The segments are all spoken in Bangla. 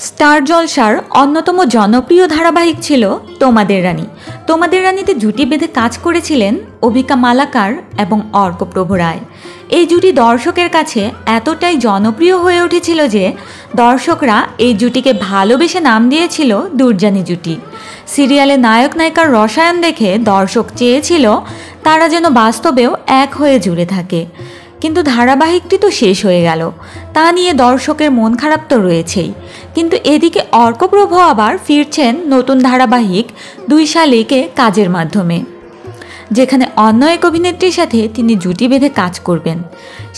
স্টার জলসার অন্যতম জনপ্রিয় ধারাবাহিক ছিল তোমাদের রানী। তোমাদের রানীতে জুটি বেঁধে কাজ করেছিলেন অভিকা মালাকার এবং অর্কপ্রভ রায়। এই জুটি দর্শকের কাছে এতটাই জনপ্রিয় হয়ে উঠেছিল যে দর্শকরা এই জুটিকে ভালোবেসে নাম দিয়েছিল দুর্জানি জুটি। সিরিয়ালে নায়ক নায়িকার রসায়ন দেখে দর্শক চেয়েছিল তারা যেন বাস্তবেও এক হয়ে জুড়ে থাকে। কিন্তু ধারাবাহিকটি তো শেষ হয়ে গেল, তা নিয়ে দর্শকের মন খারাপ তো রয়েছেই। কিন্তু এদিকে অর্কপ্রভ আবার ফিরছেন নতুন ধারাবাহিক ২ শালিকে কাজের মাধ্যমে, যেখানে অন্য এক অভিনেত্রীর সাথে তিনি জুটি বেঁধে কাজ করবেন।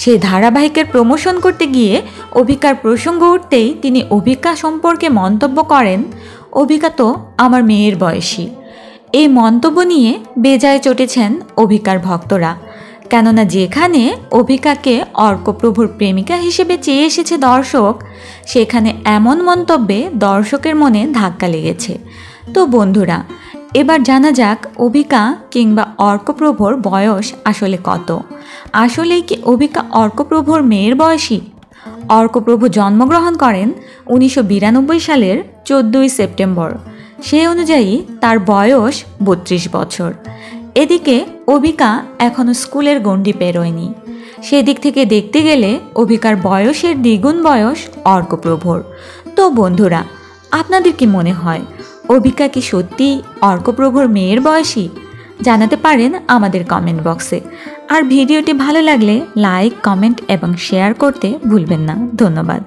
সেই ধারাবাহিকের প্রমোশন করতে গিয়ে অভিকার প্রসঙ্গ উঠতেই তিনি অভিকা সম্পর্কে মন্তব্য করেন, অভিকা তো আমার মেয়ের বয়সী। এই মন্তব্য নিয়ে বেজায় চটেছেন অভিকার ভক্তরা, কেননা যেখানে অভিকাকে অর্কপ্রভুর প্রেমিকা হিসেবে চেয়ে এসেছে দর্শক, সেখানে এমন মন্তব্যে দর্শকের মনে ধাক্কা লেগেছে। তো বন্ধুরা, এবার জানা যাক অভিকা কিংবা অর্কপ্রভুর বয়স আসলে কত। আসলেই কি অভিকা অর্কপ্রভুর মেয়ের বয়সী? অর্কপ্রভু জন্মগ্রহণ করেন 1992 সালের 14ই সেপ্টেম্বর। সেই অনুযায়ী তার বয়স 32 বছর। এদিকে অভিকা এখনও স্কুলের গণ্ডি পেরোয়নি। সেদিক থেকে দেখতে গেলে অভিকার বয়সের দ্বিগুণ বয়স অর্কপ্রভুর। তো বন্ধুরা, আপনাদের কি মনে হয় অভিকা কি সত্যি অর্কপ্রভুর মেয়ের বয়সী? জানাতে পারেন আমাদের কমেন্ট বক্সে। আর ভিডিওটি ভালো লাগলে লাইক, কমেন্ট এবং শেয়ার করতে ভুলবেন না। ধন্যবাদ।